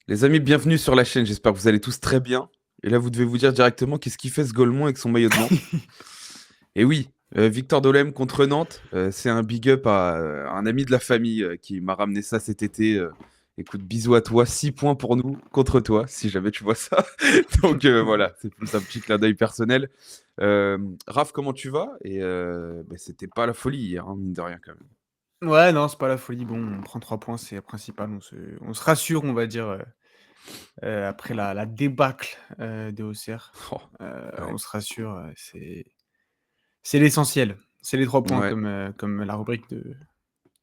Les amis, bienvenue sur la chaîne, j'espère que vous allez tous très bien. Et là, vous devez vous dire directement qu'est-ce qu'il fait ce Golemont avec son maillot de Nantes. Et oui, Victor Dolem contre Nantes, c'est un big up à un ami de la famille qui m'a ramené ça cet été. Écoute, bisous à toi, 6 points pour nous contre toi, si jamais tu vois ça. Donc voilà, c'est plus un petit clin d'œil personnel. Raph, comment tu vas? Et c'était pas la folie hier, hein, mine de rien quand même. Ouais, non, c'est pas la folie. Bon, on prend 3 points, c'est le principal. On se rassure, on va dire, après la débâcle, des Auxerre. Oh, On ouais, se rassure, c'est l'essentiel. C'est les 3 points ouais. comme la rubrique de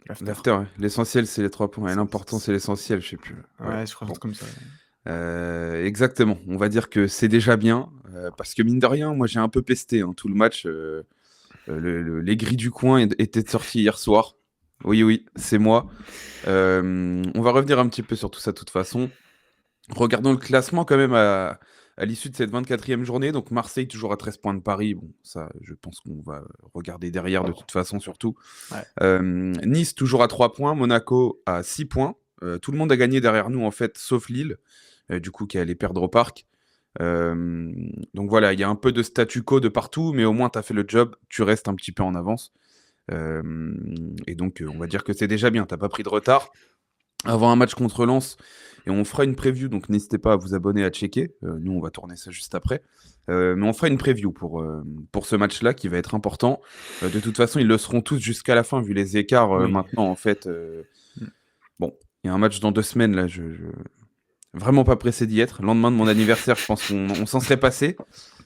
l'after. L'after, ouais. L'essentiel, c'est les 3 points. Et C'est l'important, c'est l'essentiel, je sais plus. Ouais, Ouais, je crois un bon. truc comme ça, ouais. Exactement. On va dire que c'est déjà bien. Parce que mine de rien, moi, j'ai un peu pesté hein, tout le match. Les grilles du coin étaient sortis hier soir. Oui, oui, c'est moi. On va revenir un petit peu sur tout ça de toute façon. Regardons le classement quand même à l'issue de cette 24e journée. Donc Marseille toujours à 13 points de Paris. Bon, ça, je pense qu'on va regarder derrière de toute façon surtout. Ouais. Nice toujours à 3 points, Monaco à 6 points. Tout le monde a gagné derrière nous en fait, sauf Lille, du coup qui allait perdre au parc. Donc voilà, il y a un peu de statu quo de partout, mais au moins tu as fait le job, tu restes un petit peu en avance. Et donc on va dire que c'est déjà bien, t'as pas pris de retard avant un match contre Lens. Et on fera une preview, donc n'hésitez pas à vous abonner, à checker. Nous, on va tourner ça juste après. Mais on fera une preview pour ce match-là qui va être important. De toute façon, ils le seront tous jusqu'à la fin, vu les écarts Oui. maintenant, en fait. Mmh. Bon, il y a un match dans 2 semaines, là, vraiment pas pressé d'y être. Le lendemain de mon anniversaire, je pense qu'on s'en serait passé.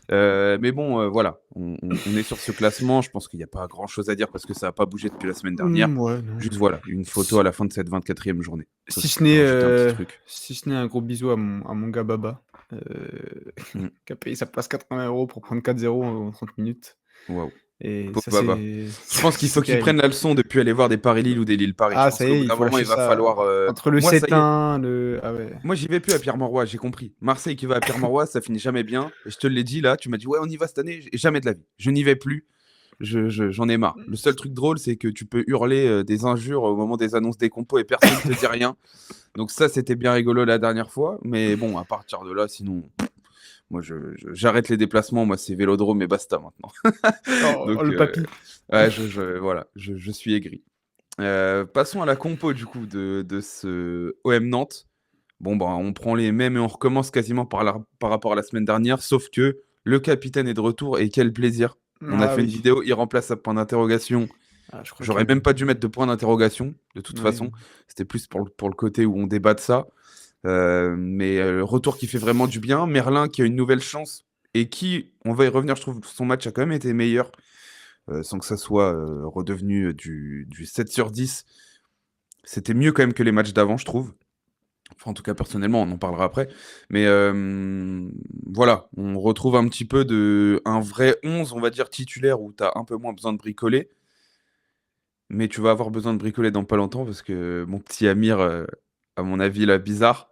Mais bon, voilà, on est sur ce classement. Je pense qu'il n'y a pas grand-chose à dire parce que ça n'a pas bougé depuis la semaine dernière. Ouais, non. Juste voilà, une photo Si à la fin de cette 24e journée. Ça, si si ce tu veux n'est, rajouter un petit truc. si ce n'est un gros bisou à mon gars Baba, heu, Mm. qui a payé sa place 80 € pour prendre 4-0 en 30 minutes Waouh, et pauvre ça, Baba. c'est Je pense qu'il faut c'est qu'il prenne terrible. la leçon depuis aller voir des Paris-Lille ou des Lille-Paris. Je Ah pense ça y qu'au est, bout il d'un faut moment, lâcher il va ça. falloir. Entre le Moi, ça y est. 7-1, le ah ouais. Moi, j'y vais plus à Pierre-Mauroy, j'ai compris. Marseille qui va à Pierre-Mauroy, ça finit jamais bien. Et je te l'ai dit là, tu m'as dit, ouais, on y va cette année. Et jamais de la vie. Je n'y vais plus. J'en ai marre. Le seul truc drôle, c'est que tu peux hurler des injures au moment des annonces des compos et personne te dit rien. Donc ça, c'était bien rigolo la dernière fois. Mais bon, à partir de là, sinon, moi, j'arrête les déplacements. Moi, c'est Vélodrome et basta maintenant. Oh Donc, le papy. ouais, voilà, je suis aigri. Passons à la compo du coup de ce OM Nantes. Bon, bah, on prend les mêmes et on recommence quasiment par rapport à la semaine dernière, sauf que le capitaine est de retour et quel plaisir. On a Ah fait une oui. vidéo, il remplace sa point d'interrogation. Ah je crois J'aurais que même pas dû mettre de point d'interrogation, de toute oui. façon. C'était plus pour le côté où on débat de ça. Mais retour qui fait vraiment du bien. Merlin qui a une nouvelle chance et qui, on va y revenir, je trouve, son match a quand même été meilleur, sans que ça soit redevenu du 7 sur 10. C'était mieux quand même que les matchs d'avant, je trouve. Enfin, en tout cas, personnellement, on en parlera après. Mais voilà, on retrouve un petit peu un vrai 11, on va dire, titulaire, où tu as un peu moins besoin de bricoler. Mais tu vas avoir besoin de bricoler dans pas longtemps, parce que mon petit Amir, à mon avis, là, bizarre.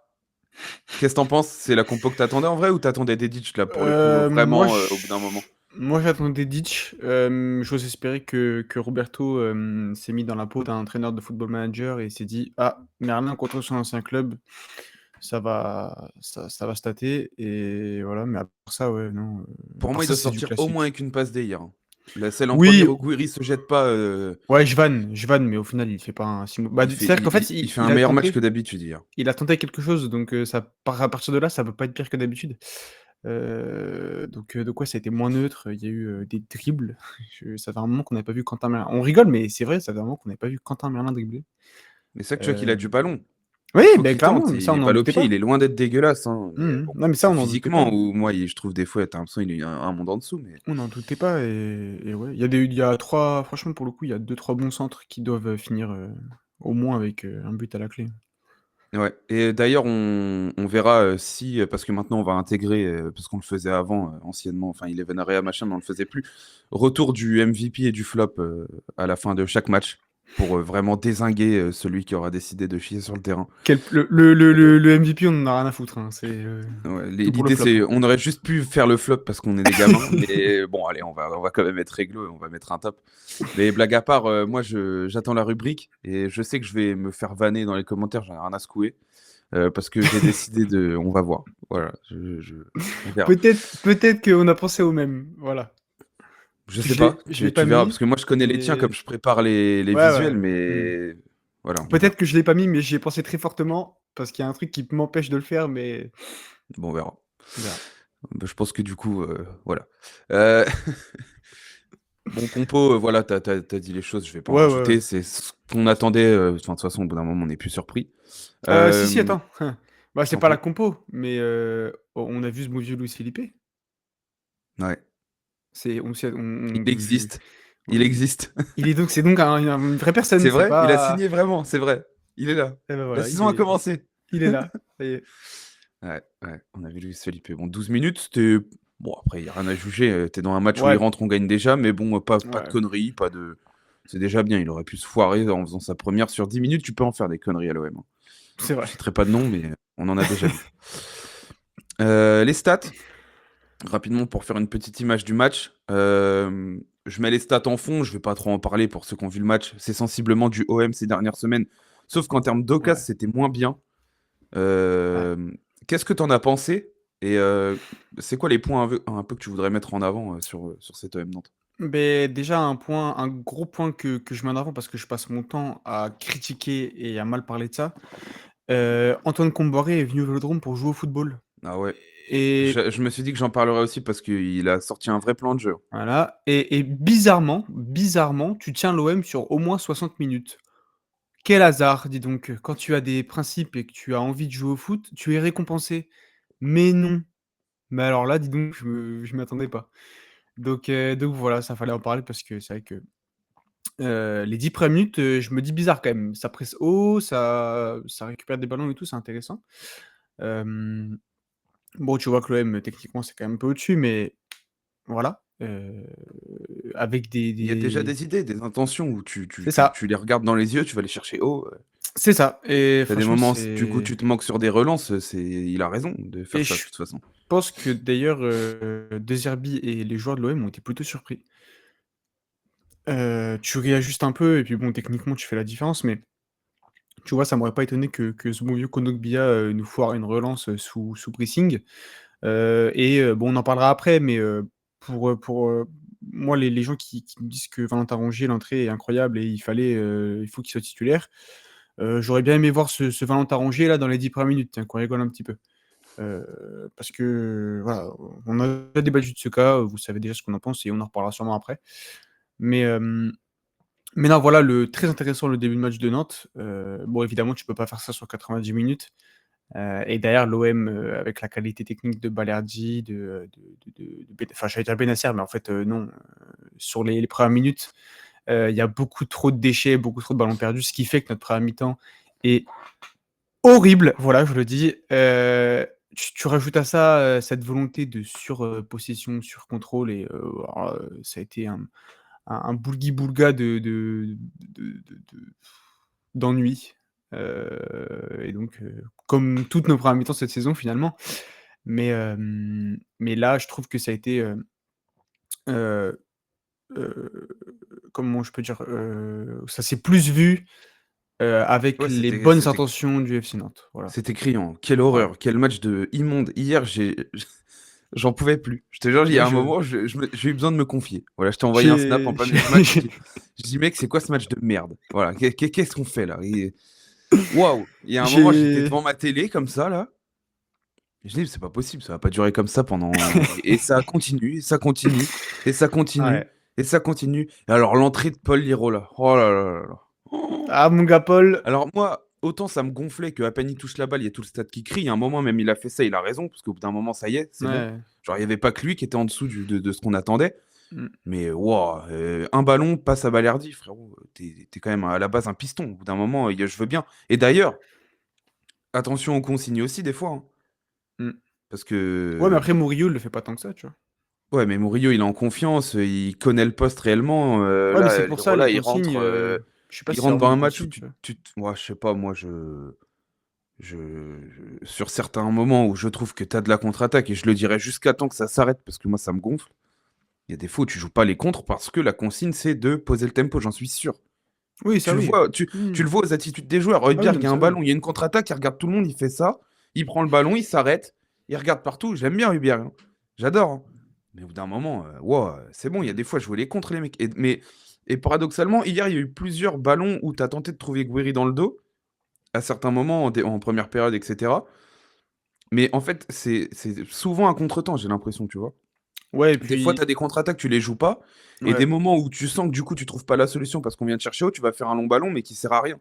Qu'est-ce que t'en penses? C'est la compo que t'attendais en vrai, ou t'attendais des ditch, là, pour le coup, Moi vraiment, au bout d'un j moment? moi j'attendais Ditch, j'ose espérer que Roberto, s'est mis dans la peau d'un entraîneur de Football Manager et s'est dit: «Ah, Merlin contre son ancien club, ça va se tâter» et voilà, mais à part ça, ouais, non, à Pour part moi, il ça, doit c'est du sortir au moins classique. avec une passe D hier, hein. Celle en Oui, première où il se jette pas, ouais, Jvan, mais au final, il fait pas un si mau bah, c'est-à-dire qu'en fait, il fait un meilleur match que d'habitude hier. il a tenté quelque chose, donc ça part à partir de là, ça peut pas être pire que d'habitude. Donc ouais, ça a été moins neutre, il y a eu, des dribbles. Ça fait un moment qu'on n'avait pas vu Quentin Merlin on rigole, mais c'est vrai, ça fait un moment qu'on n'avait pas vu Quentin Merlin dribbler. Mais ça, tu vois qu'il a du Hem, ballon. oui, Il faut beh, qu'il clairement, tente. mais ça, Il on est n'en balle au doutait pied, pas. il est loin d'être dégueulasse, hein. Mais bon, Non, mais ça, c'est on n'en doutait pas. physiquement où moi, je trouve des fois, t'as l'impression qu'il est un monde en dessous. Mais On n'en doutait pas et ouais, il y a 3 franchement, pour le coup, il y a deux trois bons centres qui doivent, finir, au moins avec, un but à la clé. ouais. Et d'ailleurs, on verra si, parce que maintenant on va intégrer, parce qu'on le faisait avant, anciennement, enfin, il est Area machin, mais on le faisait plus. Retour du MVP et du flop à la fin de chaque match pour vraiment dézinguer celui qui aura décidé de chier sur le terrain. Quel le MVP, on en a rien à foutre, hein, c'est, Ouais, tout pour le l'idée, flop, c'est, hein. on aurait juste pu faire le flop parce qu'on est des gamins, mais bon, allez, on va quand même être réglo et on va mettre un top. Mais blague à part, moi, j'attends la rubrique et je sais que je vais me faire vanner dans les commentaires, j'en ai rien à secouer. parce que j'ai décidé de. On va voir. Voilà, on verra. Peut-être qu'on a pensé au même, voilà. Je sais pas, Je l'ai pas tu verras, parce mis, que moi je connais les tiens comme mais je prépare les ouais, visuels, ouais. Mmh. mais voilà, on verra. Peut-être que je l'ai pas mis, mais j'y ai pensé très fortement parce qu'il y a un truc qui m'empêche de le faire, mais Bon, on verra. on verra. Bah, je pense que du coup, voilà. Euh, Bon, compo, voilà, t'as dit les choses, je vais pas en Ouais, ouais, ouais. rajouter. C'est ce qu'on attendait. Enfin, de toute façon, au bout d'un moment, on n'est plus surpris. Si, Euh, attends. Bah, je c'est t'en pas la prie. compo, mais on a vu ce beau vieux Luis Felipe. Ouais. C'est Il je existe. Il existe. c'est donc une vraie personne, C'est c'est vrai, il a pas signé vraiment, c'est vrai. Il est là. et ben La voilà, saison a commencé. il est là, ça y est. Ouais, ouais, on a vu Luis Felipe. Bon, 12 minutes, c'était. Bon, après, il n'y a rien à juger. T'es dans un match où il Ouais, rentre, on gagne déjà, mais bon, pas de ouais, conneries, pas de. C'est déjà bien. Il aurait pu se foirer en faisant sa première sur 10 minutes. Tu peux en faire des conneries à l'OM. c'est Je vrai. citerai pas de nom, mais on en a déjà vu. Les stats, rapidement pour faire une petite image du match. Je mets les stats en fond, je vais pas trop en parler pour ceux qui ont vu le match. C'est sensiblement du OM ces dernières semaines. Sauf qu'en termes d'occasion, Ouais, c'était moins bien. ouais. Euh, Qu'est-ce que tu en as pensé? Et c'est quoi les points un peu que tu voudrais mettre en avant sur cet OM Nantes? Beh, déjà un gros point que je mets en avant parce que je passe mon temps à critiquer et à mal parler de ça. Antoine Comboiré est venu au Vélodrome pour jouer au football Ah ouais. et Je me suis dit que j'en parlerais aussi parce qu'il a sorti un vrai plan de jeu. voilà et bizarrement, tu tiens l'OM sur au moins 60 minutes. Quel hasard, dis donc, quand tu as des principes et que tu as envie de jouer au foot, tu es récompensé. Mais non, mais alors là, dis donc, je m'y attendais pas. Donc voilà, ça fallait en parler parce que c'est vrai que, les 10 premières minutes, je me dis: «Bizarre quand même». Ça presse haut, ça récupère des ballons et tout, c'est intéressant. Hem, bon, tu vois que l'OM, techniquement, c'est quand même un peu au-dessus, mais voilà, avec Il y a déjà des des idées, des intentions où c'est ça, tu les regardes dans les yeux, tu vas les chercher haut. c'est ça et T'as des franchement, moments, du coup, c'est tu te manques sur des relances, il a raison de et faire ça de je toute façon. pense que d'ailleurs, De Zerbi et les joueurs de l'OM ont été plutôt surpris. Tu réajustes un peu et puis bon, techniquement, tu fais la différence, mais tu vois, ça m'aurait pas étonné que ce bon vieux Kondogbia, nous foire une relance, sous pressing. Bon, on en parlera après, mais pour, moi, les gens qui me disent que Valentin Rongier, l'entrée est incroyable et il faut qu'il soit titulaire, j'aurais bien aimé voir ce Valentin Rongier là dans les 10 premières minutes, tiens, qu'on rigole un petit peu. Parce que voilà, on a déjà débattu de ce cas, vous savez déjà ce qu'on en pense et on en reparlera sûrement après. Mais, mais non, voilà, très intéressant le début de match de Nantes. Bon, évidemment, tu peux pas faire ça sur 90 minutes. Et derrière l'OM, avec la qualité technique de Balerdi, enfin, j'allais dire Bennacer, mais en fait, non. Sur les premières minutes, il y a beaucoup trop de déchets, beaucoup trop de ballons perdus, ce qui fait que notre première mi-temps est horrible. Voilà, je le dis. Tu rajoutes à ça, cette volonté de surpossession, surcontrôle et alors, ça a été un boulgui-boulga d'ennui. Et donc, comme toutes nos premières mi-temps cette saison finalement. Mais là, je trouve que ça a été, heu heu, comment je peux dire? Ça s'est plus vu, avec Ouais, les bonnes intentions du FC Nantes, voilà. c'était criant. Quelle Ouais. horreur, quel match de immonde. Hier, j'en pouvais plus. Je te jure, il y Ouais, a un moment, j'ai eu besoin de me confier. Voilà, je t'ai envoyé un snap en j'ai plein milieu du match. Je dis, mec, c'est quoi ce match de merde? Voilà, qu'est-ce qu'on fait là? Waouh! Il y a un moment, j'étais j'ai devant ma télé comme ça, là. Et je dis, c'est pas possible, ça va pas durer comme ça pendant. Et ça continue, et ça continue, et ça continue, ouais. et ça continue. Et alors, l'entrée de Paul Lirola. Oh là là là là. Oh. Ah mon gars Paul! Alors, moi, autant ça me gonflait qu'à peine il touche la balle, il y a tout le stade qui crie. Il y a un moment, même il a fait ça, il a raison, parce qu'au bout d'un moment, ça y est, c'est bon. Ouais. Genre, il y avait pas que lui qui était en dessous de ce qu'on attendait. Mmh. Mais wow, un ballon passe à Balerdi, frérot. T'es quand même à la base un piston. Au bout d'un moment, je veux bien. Et d'ailleurs, attention aux consignes aussi, des fois, hein. Mmh. Parce Ouais, mais que après Murillo, il le fait pas tant que ça, tu vois? ouais, mais Murillo, il est en confiance, il connaît le poste réellement. Ouais, mais c'est Là, pour ça les Lirola, consignes, je sais pas il si c'est rentre vraiment dans des un match où consignes, tu vois? moi, je sais pas, moi, sur certains moments où je trouve que tu as de la contre-attaque, et je le dirai jusqu'à temps que ça s'arrête, parce que moi, ça me gonfle. Il y a des fois où tu joues pas les contres parce que la consigne, c'est de poser le tempo, j'en suis sûr. Oui, Tu ça le oui. vois, tu, Mmh. tu le vois aux attitudes des joueurs. Ah oui, Højbjerg, non, il mais y a un ça oui. ballon, il y a une contre-attaque, il regarde tout le monde, il fait ça, il prend le ballon, il s'arrête, il regarde partout. J'aime bien Højbjerg, hein. J'adore, hein. Mais au bout d'un moment, wow, c'est bon, il y a des fois, je voulais contre les mecs. Et paradoxalement, hier, il y a eu plusieurs ballons où tu as tenté de trouver Guiri dans le dos, à certains moments, en première période, etc. Mais en fait, c'est souvent un contretemps, j'ai l'impression, tu vois. Ouais et Des fois, tu puis as des contre-attaques, tu les joues pas. Et des ouais. moments où tu sens que du coup, tu trouves pas la solution parce qu'on vient te chercher haut, tu vas faire un long ballon, mais qui sert à rien.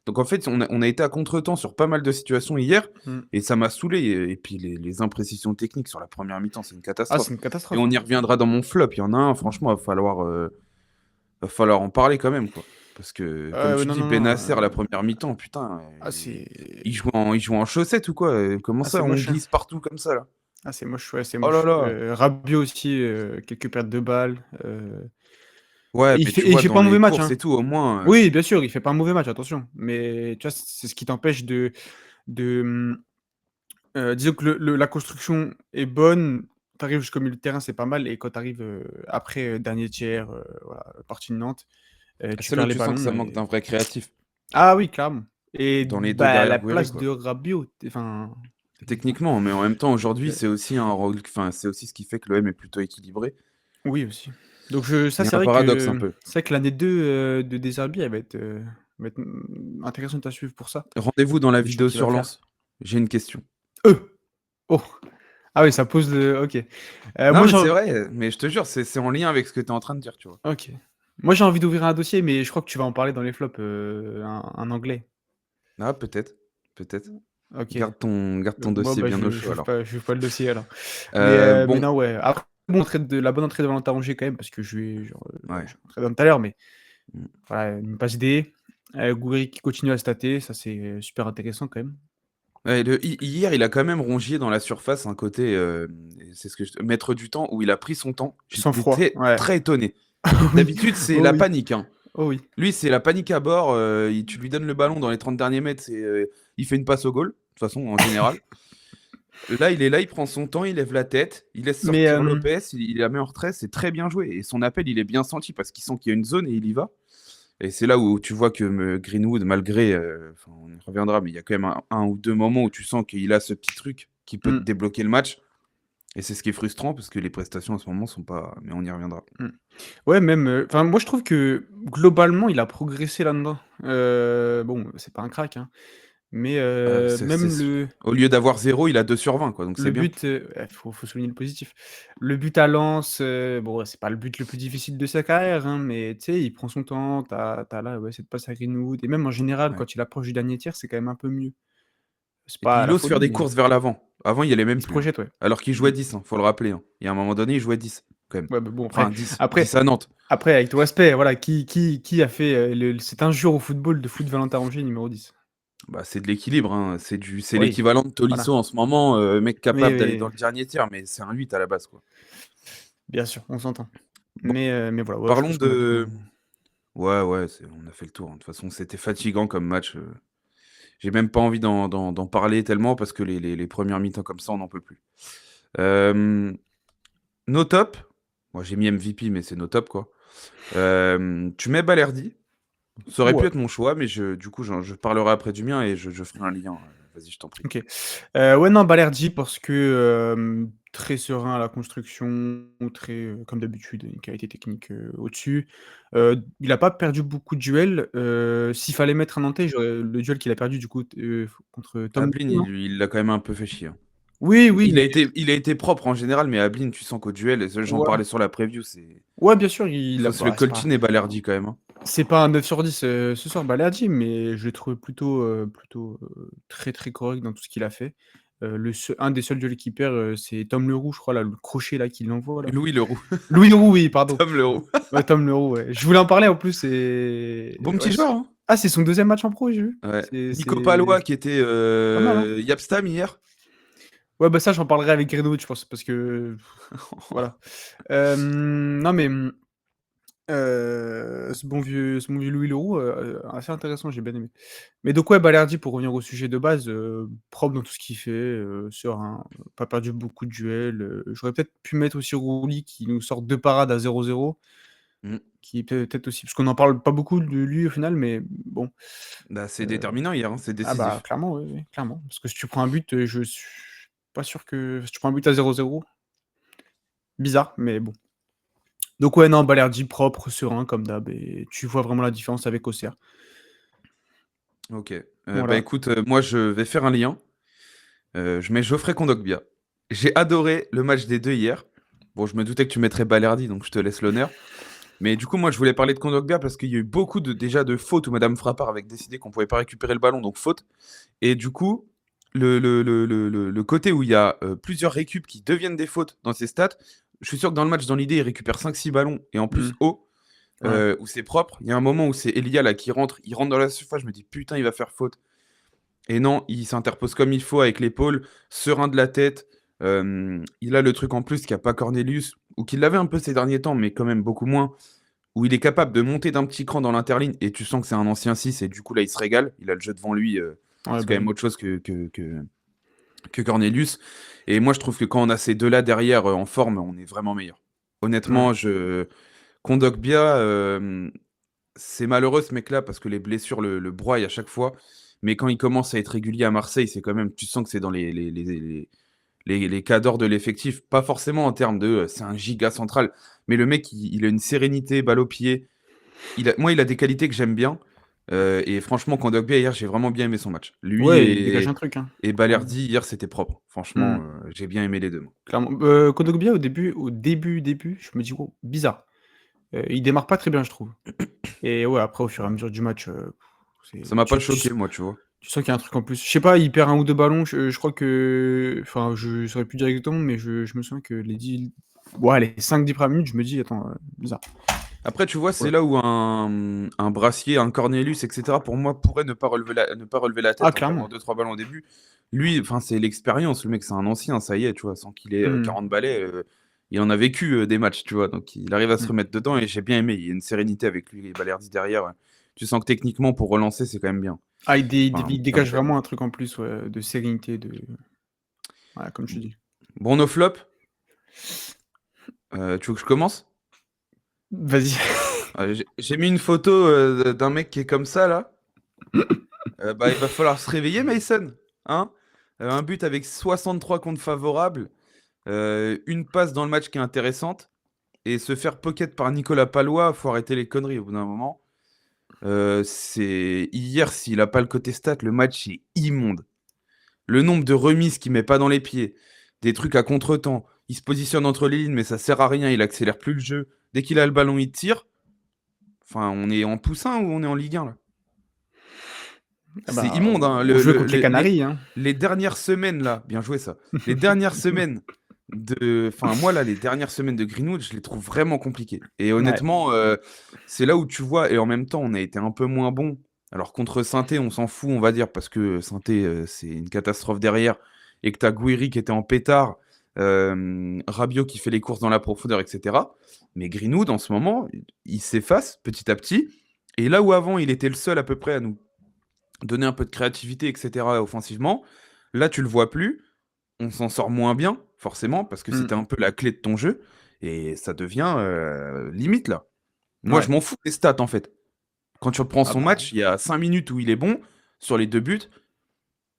Donc en fait, on a été à contretemps sur pas mal de situations hier. Mmh. Et ça m'a saoulé. Et puis les imprécisions techniques sur la première mi-temps, c'est une Ah, catastrophe. c'est une Et catastrophe, on hein. y reviendra dans mon flop. Il y en a un, franchement, va falloir en parler quand même, quoi. Parce que, comme Ouais, tu non, dis, non, non, Benacer, la première mi-temps, putain, ah il c'est joue en chaussettes ou quoi? Comment c'est ça, on moche, hein. glisse partout comme ça, là? Ah c'est moche, ouais, c'est Oh là moche. là! Rabiot aussi, quelques pertes de balles, Ouais, et mais tu il vois, fait dans pas un les mauvais match, courses hein. et tout, au moins. Oui, bien sûr, il fait pas un mauvais match, attention. Mais tu vois, c'est ce qui t'empêche de, disons que la construction est bonne, tu arrives jusqu'au milieu de terrain, c'est pas mal et quand tu arrives, après, dernier tiers, voilà, partie de Nantes, tu C'est là où perds les tu sens que ballons ça manque et d'un vrai créatif. ah oui, clairement et Dans les deux bah, derrière la Guéry, place quoi. de Rabiot, enfin, techniquement, Techniquement, mais en même temps, aujourd'hui, heu, c'est aussi un rôle, enfin, c'est aussi ce qui fait que l'OM est plutôt équilibré. oui aussi. Donc je ça Il y a c'est un vrai paradoxe un que peu. l'année 2, de Deserbi, elle va être, intéressante à suivre pour ça. Rendez-vous dans la Les choix vidéo qu'il va sur faire. Lens. J'ai une question. Oh! Ah oui, ça pose le OK. Non, Moi mais c'est j'en vrai, mais je te jure, c'est en lien avec ce que tu es en train de dire, tu vois. OK. Moi j'ai envie d'ouvrir un dossier, mais je crois que tu vas en parler dans les flops, un anglais. Ah, peut-être, peut-être. OK. Garde ton Bon, dossier bah, bien au chaud alors. j'ouvre pas le dossier alors. Mais Bon, non, ouais. Après, bon, la bonne entrée de Valentin Rongier quand même, parce que je lui ai genre, ouais. je très bien tout à l'heure, mais Mm. voilà, une passe D, Gouiri qui continue à stater, ça c'est, super intéressant quand même. Ouais, hier, il a quand même rongié dans la surface un côté, c'est ce que maître du temps, où il a pris son temps. Sans J'étais froid, très, ouais. très étonné. Oui, D'habitude, c'est oh la oui, panique, hein. oh oui. Lui, c'est la panique à bord. Tu lui donnes le ballon dans les 30 derniers mètres, il fait une passe au goal, de toute façon, en général. Là, il est là, il prend son temps, il lève la tête, il laisse Mais, sortir Lopez, il la met en retrait, c'est très bien joué. Et son appel, il est bien senti parce qu'il sent qu'il y a une zone et il y va. Et c'est là où tu vois que Greenwood, malgré, enfin, on y reviendra, mais il y a quand même un ou deux moments où tu sens qu'il a ce petit truc qui peut te mmh, débloquer le match. Et c'est ce qui est frustrant parce que les prestations en ce moment sont pas. Mais on y reviendra. mmh. Ouais, même, enfin, moi je trouve que globalement, il a progressé là-dedans. Bon, c'est pas un crack, hein, mais, même Au lieu d'avoir 0, il a 2 sur 20, quoi, donc c'est le bien. but, faut souligner le positif. Le but à Lens, bon, c'est pas le but le plus difficile de sa carrière, hein, mais tu sais, il prend son temps. Tu as là, ouais, cette passe à Greenwood et même en général, Ouais. quand il approche du dernier tiers, c'est quand même un peu mieux. C'est Et puis pas il la ose faire folie, des mais courses vers l'avant. Avant, il y allait même il se plus, hein. projette, ouais. Alors qu'il Mmh. jouait 10, hein, faut le rappeler, hein. Il y a un moment donné, il jouait 10, quand même. Ouais, mais bon, Enfin 10, après 10 à Nantes. après avec tout respect, voilà, qui a fait, le cette injure au football de foot Valentin Rongier numéro 10? Bah, c'est de l'équilibre, hein. C'est Oui, l'équivalent de voilà. Tolisso en ce moment, mec Oui, capable d'aller dans oui, le dernier tiers, mais c'est un 8 à la base, quoi. bien sûr, on s'entend. Bon, Mais voilà, ouais, je parlons pense qu'on a tout de. Ouais, ouais, on a fait le tour, hein. De toute façon, c'était fatigant comme match. J'ai même pas envie d'en parler tellement parce que les premières mi-temps comme ça, on n'en peut plus. Euh, Nos top. Moi, j'ai mis MVP, mais c'est nos top, quoi. Tu mets Balerdi. Ça aurait pu ouais. être mon choix, mais du coup, je parlerai après du mien et je ferai un lien. Vas-y, je t'en prie. OK. Ouais, non, Balerdi parce que, très serein à la construction, très, comme d'habitude, une qualité technique, au-dessus. Il a pas perdu beaucoup de duels. S'il fallait mettre un Nantais, j'aurais le duel qu'il a perdu du coup, contre Tom Ablin, Leroux, non? il l'a quand même un peu fait chier, hein. Oui, oui, Il a mais été propre en général, mais Ablin, tu sens qu'au duel, j'en ouais, parlais sur la preview, ouais, bien sûr, il a faut se le bah, coltiner Balerdi quand même, hein. c'est pas un 9 sur 10, ce soir, Balerdi, mais je l'ai trouvé plutôt, très, très correct dans tout ce qu'il a fait. Un des seuls duels qu'il perd, c'est Tom Leroux, je crois là, le crochet là qu'il envoie là. Louis Leroux, Louis Leroux, oui, pardon. Tom Leroux. Ouais, Tom Leroux, ouais. Je voulais en parler en plus et Bon ouais, petit joueur, hein. c'est son deuxième match en pro, j'ai vu. Ouais. Nico C'est Palois qui était pas mal, hein? Yapstam hier. Ouais, bah, ça, j'en parlerai avec Greenwood, je pense, parce que voilà. Non, mais ce bon vieux Louis Leroux, assez intéressant, j'ai bien aimé. Mais donc ouais, Balerdi, pour revenir au sujet de base, propre dans tout ce qu'il fait, serein, pas perdu beaucoup de duels, j'aurais peut-être pu mettre aussi Rouli qui nous sort 2 parades à 0-0. Mmh. qui est peut-être aussi parce qu'on n'en parle pas beaucoup de lui au final, mais bon, Bah, c'est heu, déterminant hier, hein, c'est ah bah, décisif. clairement, oui, oui, clairement. Parce que si tu prends un but, je suis pas sûr que si tu prends un but à 0-0, bizarre, mais bon. Donc ouais, non, Balerdi propre, serein comme d'hab et tu vois vraiment la différence avec Auxerre. OK. Bah, Voilà. écoute, moi, je vais faire un lien. Je mets Geoffrey Kondogbia. J'ai adoré le match des 2 hier. Bon, je me doutais que tu mettrais Balerdi, donc je te laisse l'honneur. Mais du coup, moi, je voulais parler de Kondogbia parce qu'il y a eu beaucoup déjà de fautes où Madame Frappard avait décidé qu'on pouvait pas récupérer le ballon, donc faute. Et du coup, le côté où il y a plusieurs récup qui deviennent des fautes dans ses stats, je suis sûr que dans le match, dans l'idée, il récupère 5-6 ballons et en plus Mmh. haut, Ouais. où c'est propre. Il y a un moment où c'est Elia là qui rentre, il rentre dans la surface, je me dis putain, il va faire faute. Et non, il s'interpose comme il faut avec l'épaule, serein de la tête. Il a le truc en plus qu'il n'y a pas Cornelius, ou qu'il l'avait un peu ces derniers temps, mais quand même beaucoup moins, où il est capable de monter d'un petit cran dans l'interligne, et tu sens que c'est un ancien 6 et du coup là il se régale, il a le jeu devant lui, Ouais, c'est bah, quand même oui. autre chose que Cornelius. Et moi je trouve que quand on a ces deux-là derrière en forme, on est vraiment meilleur. Ouais. Honnêtement, Kondogbia, c'est malheureux ce mec-là parce que les blessures le broient à chaque fois. Mais quand il commence à être régulier à Marseille, c'est quand même, tu sens que c'est dans les cadors de l'effectif. Pas forcément en termes de c'est un giga central, mais le mec, il a une sérénité, balle au pied. Moi, il a des qualités que j'aime bien. Et franchement, Kondogbia, hier, j'ai vraiment bien aimé son match. Lui Ouais, il dégage un truc, hein. et Ouais. Balerdi, hier, c'était propre. Mmh. Franchement, j'ai bien aimé les deux. Moi. Clairement. Kondogbia au début, je me dis: «Oh, bizarre». Il démarre pas très bien, je trouve et ouais, après au fur et à mesure du match, Ça c'est m'a pas tu tu choqué, s moi, tu vois. tu sens qu'il y a un truc en plus. Je sais pas, il perd 1 ou 2 ballons, je crois que enfin, je saurais plus dire exactement, mais je me souviens que les 10 ouais, les 5-10 premières minutes, je me dis: «Attends, bizarre». Après, tu vois, c'est Voilà. là où un Brassier, un Cornelius, etc., pour moi, pourrait ne pas relever la Ah tête, en perdant clairement. deux trois ballons au début. Lui, enfin, c'est l'expérience. Le mec, c'est un ancien, ça y est, tu vois, sans qu'il ait Mmh. 40 balais. Il en a vécu des matchs, tu vois. Donc, il arrive à se Mmh. remettre dedans et j'ai bien aimé. Il y a une sérénité avec lui et Balerdi derrière. Tu sens que techniquement, pour relancer, c'est quand même bien. Ah, Enfin, il ça me dégage plaît, moi. vraiment un truc en plus, ouais, de sérénité, de ouais, comme tu dis. Bon, nos flops, tu veux que je commence? Vas-y. J'ai mis une photo d'un mec qui est comme ça, là. Bah, il va falloir se réveiller, Mason. Hein. Un but avec 63 comptes favorables, une passe dans le match qui est intéressante, et se faire pocket par Nicolas Palois, faut arrêter les conneries au bout d'un moment. Hier, s'il a pas le côté stat, le match est immonde. Le nombre de remises qu'il met pas dans les pieds, des trucs à contre-temps, il se positionne entre les lignes, mais ça sert à rien, il accélère plus le jeu. Dès qu'il a le ballon, il tire. Enfin, on est en poussin ou on est en Ligue 1 là? Ah C'est bah, immonde, hein. on jouait contre les Canaries, hein. Les dernières semaines, là, bien joué ça. Les dernières semaines Enfin, moi, là, les dernières semaines de Greenwood, je les trouve vraiment compliquées. Et Ouais. honnêtement, c'est là où tu vois, et en même temps, on a été un peu moins bon. Alors, contre Saint-Étienne, on s'en fout, on va dire, parce que Saint-Étienne, c'est une catastrophe derrière, et que t'as Gouiri qui était en pétard, Rabiot qui fait les courses dans la profondeur, etc. Mais Greenwood, en ce moment, il s'efface petit à petit. Et là où avant, il était le seul à peu près à nous donner un peu de créativité, etc. offensivement. Là, tu le vois plus. On s'en sort moins bien, forcément, parce que Mmh. c'était un peu la clé de ton jeu. Et ça devient limite, là. Moi, je Ouais. m'en fous des stats, en fait. Quand tu reprends Ah son bah, match, il y a 5 minutes où il est bon sur les deux buts.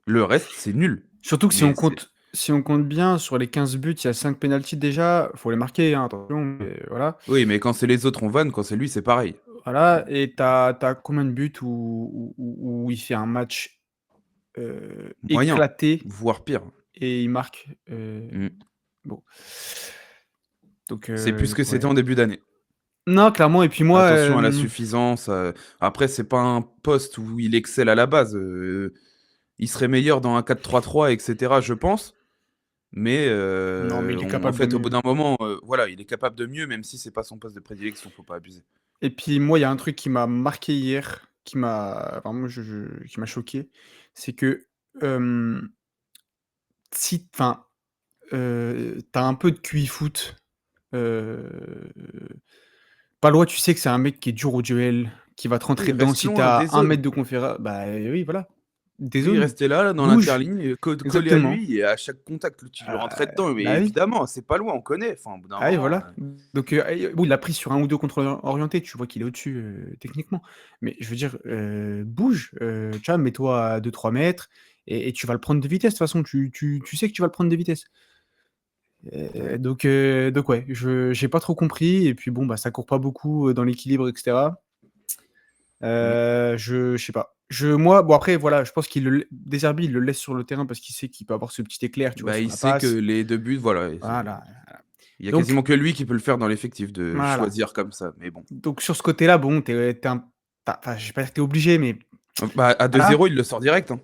Le reste, c'est nul. surtout que Mais c'est... si on compte bien, sur les 15 buts, il y a 5 pénaltys déjà, faut les marquer, hein, attention, mais voilà. Oui, mais quand c'est les autres, on vanne. Quand c'est lui, c'est pareil. Voilà et tu as combien de buts où il fait un match, Moyen, éclaté voire pire. et il marque? Mm. Bon, donc C'est plus que c'était ouais. en début d'année. Non, clairement et puis moi, Attention à la suffisance. Après, c'est pas un poste où il excelle à la base. Il serait meilleur dans un 4-3-3, etc., je pense. Mais non, mais il est en capable de fait, au bout mieux d'un moment, voilà, il est capable de mieux, même si c'est pas son poste de prédilection, faut pas abuser. et puis moi, il y a un truc qui m'a marqué hier, qui m'a vraiment qui m'a choqué, c'est que, hem, si enfin, tu un peu de QI foot, heu, Palois, tu sais que c'est un mec qui est dur au duel, qui va te Oui, il rentrer dedans reste si long tu hein, as des 1 zones. mètre de conféra bah, oui, voilà. des Oui, zones, rester là, dans bouge, l'interligne, collé à exactement. lui et à chaque contact, tu lui rentrais Heu, dedans. Mais bah oui. évidemment, c'est pas loin, on connaît. Enfin, au bout d'un Ah oui, moment, voilà. Donc, bon, il a pris sur un ou 2 contrôles orientés, tu vois qu'il est au-dessus, techniquement. Mais je veux dire, bouge, tu vois, mets-toi à 2-3 mètres et tu vas le prendre de vitesse de toute façon, tu sais que tu vas le prendre de vitesse. Donc ouais, je j'ai pas trop compris et puis bon, bah, ça court pas beaucoup, dans l'équilibre et cetera. mmh. Je sais pas. Moi bon après voilà, je pense qu'il le lai De Zerbi, il le laisse sur le terrain parce qu'il sait qu'il peut avoir ce petit éclair, tu vois, Bah, sur il la sait que passe. les 2 buts, voilà, et c'est Voilà. il y a Donc quasiment que lui qui peut le faire dans l'effectif, de voilà. choisir comme ça, mais bon. Donc sur ce côté-là, bon, tu un tu enfin, je vais pas dire que tu obligé, mais Bah, à deux voilà. zéro, il le sort direct, hein.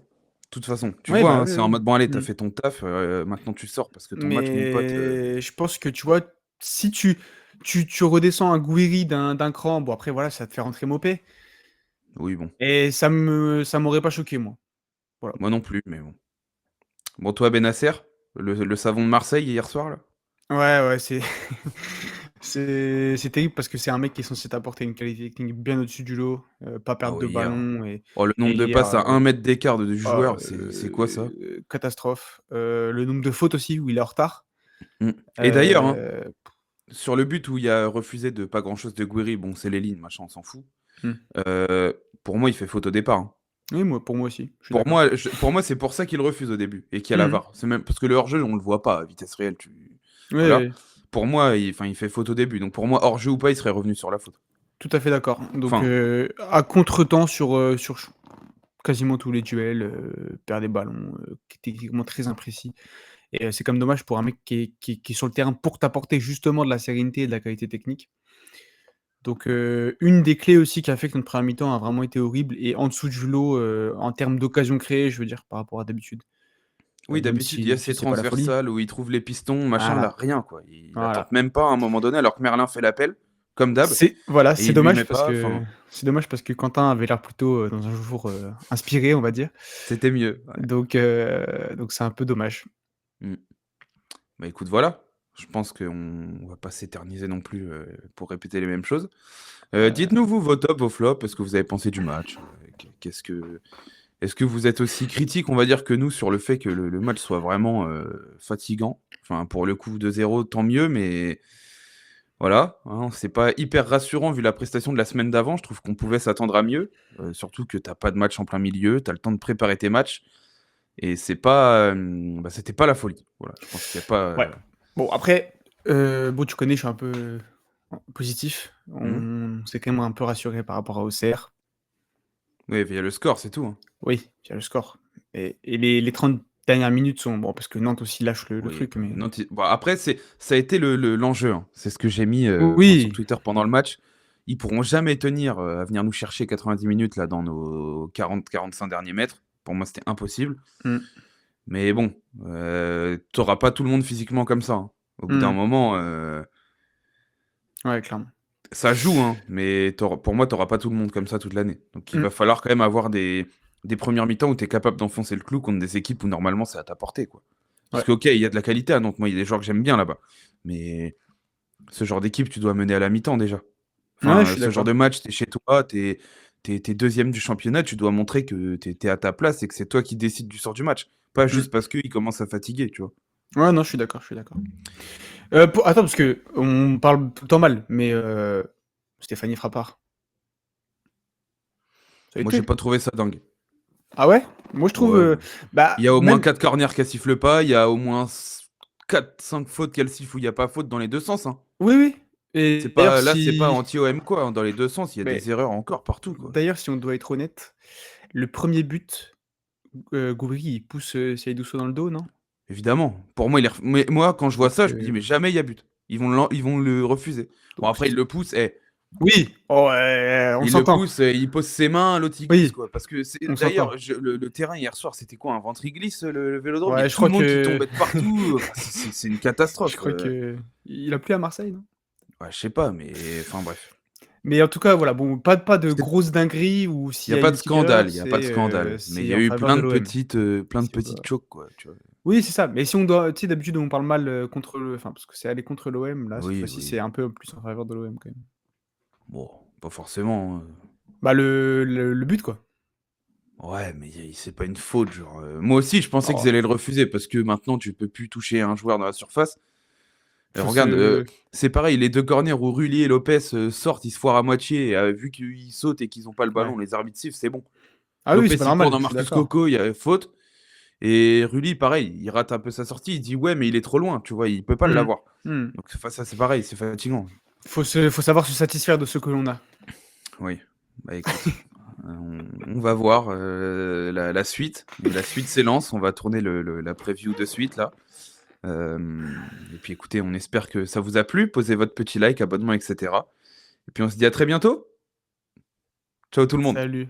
De toute façon, tu Oui, vois, bah, hein, oui, c'est en oui. mode: «Bon allez, tu Mmh. fait ton taf, maintenant tu sors parce que ton match, mon pote, Mais je pense que, tu vois, si tu redescends un Gouiri d'un cran, bon après voilà, ça te fait rentrer Mopé oui, bon, et ça m'aurait pas choqué moi. Voilà. moi non plus, mais bon. Bon, toi, Bennacer, le savon de Marseille hier soir, là? Ouais, ouais, c'est c'est terrible parce que c'est un mec qui est censé t'apporter une qualité technique bien au-dessus du lot, pas Ah perdre de oui, hier. ballon Oh, le et nombre de hier, passes à 1 mètre d'écart de du oh, joueur, c'est quoi ça? catastrophe. Le nombre de fautes aussi où il est en retard. Mmh, et d'ailleurs, hein, Heu, sur le but où il y a refusé de pas grand chose de Gouiri, bon, c'est les lignes, machin, on s'en fout. mmh. Pour moi, il fait faute au départ, hein. Oui, pour moi aussi, je suis d'accord. Pour moi, c'est pour ça qu'il refuse au début et qu'il y a la Mmh mh. VAR. C'est même parce que le hors-jeu, on le voit pas à vitesse réelle, Oui, voilà. oui. Pour moi, il fait faute au début, donc pour moi, hors-jeu ou pas, il serait revenu sur la faute. Tout à fait d'accord. Donc, Enfin, à contretemps sur quasiment tous les duels, perd des ballons, qui est techniquement très imprécis et c'est quand même dommage pour un mec qui est sur le terrain pour t'apporter justement de la sérénité et de la qualité technique. Donc, une des clés aussi qui a fait que notre première mi-temps a vraiment été horrible et en dessous du lot, en termes d'occasions créées, je veux dire, par rapport à d'habitude, oui, même d'habitude, il y a si ces c'est pas la folie. transversales où il trouve les pistons, machin, là, Voilà, rien, quoi. Il attente voilà. même pas à un moment donné, alors que Merlin fait l'appel, comme d'hab, et C'est il lui dommage met parce pas, que enfin, Quentin avait l'air plutôt, dans un jour, inspiré, on va dire. c'était mieux, ouais. Donc c'est un peu dommage. Mmh. Bah, écoute, voilà. Je pense qu'on va pas s'éterniser non plus, pour répéter les mêmes choses. Dites-nous, vous, vos tops, vos flops, ce que vous avez pensé du match? Qu'est-ce que est-ce que vous êtes aussi critique, on va dire, que nous sur le fait que le match soit vraiment, fatigant? Enfin, pour le coup, 2-0, tant mieux, mais voilà, hein, c'est pas hyper rassurant vu la prestation de la semaine d'avant. Je trouve qu'on pouvait s'attendre à mieux, surtout que tu as pas de match en plein milieu, tu as le temps de préparer tes matchs et c'est pas, bah, c'était pas la folie. Voilà, je pense qu'il y a pas, Ouais. Bon après, bon tu connais, je suis un peu positif. mmh? On s'est quand même un peu rassuré par rapport à Auxerre. Oui, via le score, c'est tout, hein. Oui, via le score et les 30 dernières minutes sont bon parce que Nantes aussi lâche le Oui, truc bah, mais Nantes, bon, après, ça a été l'enjeu, hein. C'est ce que j'ai mis, enfin, sur oui. Twitter pendant le match. Ils pourront jamais tenir, à venir nous chercher 90 minutes là dans nos 40-45 derniers mètres. Pour moi, c'était impossible. Mmh. Mais bon, tu pas tout le monde physiquement comme ça, hein. Au bout d'un Mmh. moment, Ouais, clairement. ça joue, hein, mais pour moi, tu pas tout le monde comme ça toute l'année. Donc il va Mmh. falloir quand même avoir des premières mi-temps où tu es capable d'enfoncer le clou contre des équipes où normalement c'est à ta portée, quoi. Parce Ouais. que OK, il y a de la qualité à Nantes. Moi, il y a des joueurs que j'aime bien là-bas. Mais ce genre d'équipe, tu dois mener à la mi-temps déjà. Ouais, je Enfin, suis ce genre d'accord. de match, tu es chez toi, tu es 2e du championnat, tu dois montrer que tu es à ta place et que c'est toi qui décides du sort du match. Pas Mmh. juste parce qu'ils commencent à fatiguer, tu vois? Ouais, non, je suis d'accord, je suis d'accord. Pour Attends parce qu'on parle tout le temps mal, mais Stéphanie Frappart, ça a Moi, j'ai été? pas trouvé ça dingue. Ah ouais? Moi je trouve, Ouais, bah, il y a au moins même 4 corners qu'elle siffle pas, il y a au moins 4-5 fautes qu'elle siffle où il y a pas faute dans les 2 sens, hein. oui, oui C'est et d'ailleurs pas là, c'est pas si anti-OM quoi, hein. Dans les 2 sens, il y a mais des erreurs encore partout, quoi. d'ailleurs si on doit être honnête, le 1er but, Gouiri il pousse, Seydou Sow dans le dos, non? Évidemment, pour moi, il est ref mais moi, quand je vois Donc ça, je me dis: «Mais jamais il y a but». Ils vont le refuser. Bon, donc après, il si le pousse, oui! Oh, on il le s'entend. pousse, il pose ses mains, l'autre il glisse, Oui, quoi. Parce que c'est on s'entend. d'ailleurs, le terrain hier soir, c'était quoi, un ventre glisse, le Vélodrome? Il y a Ouais, tout le monde qui tombait de partout, enfin, c'est une je catastrophe, crois qu'il a plu à Marseille, non? ouais, je sais pas, mais enfin bref. Mais en tout cas, voilà, bon, pas de C'est grosses dingueries ou Il s'il y y a a pas une de petite erreur, scandale, il y a pas de scandale, mais il y c'est a en eu faveur de l'OM. plein de Si on doit petites chocs, quoi, tu vois? Oui, c'est ça, mais si on doit tu sais, d'habitude, on parle mal, contre le enfin, parce que c'est aller contre l'OM, là, cette Oui, fois-ci, oui. c'est un peu plus en faveur de l'OM, quand même. Bon, pas forcément, hein. Bah, le but, quoi. Ouais, mais c'est pas une faute, genre, moi aussi, je pensais qu'ils Oh, allaient le refuser parce que maintenant, tu peux plus toucher un joueur dans la surface. faut Regarde, se c'est pareil, les 2 corners où Rulli et Lopez, sortent, ils se foirent à moitié et vu qu'ils sautent et qu'ils ont pas le ouais. ballon, les arbitres sifflent, c'est bon. Ah oui, Lopez, c'est pas il court normal, dans je suis Marcus d'accord. Coco, il y a faute et Rulli, pareil, il rate un peu sa sortie, il dit: «Ouais, mais il est trop loin», tu vois? Il peut pas Mmh. l'avoir. Mmh. Donc enfin, ça, c'est pareil, c'est fatigant. Faut savoir se satisfaire de ce que l'on a. Oui, bah, écoute, on va voir, la suite et la suite s'élance. On va tourner la preview de suite là. Et puis écoutez, on espère que ça vous a plu. Posez votre petit like, abonnement et cetera et puis on se dit à très bientôt. Ciao tout le monde. Salut.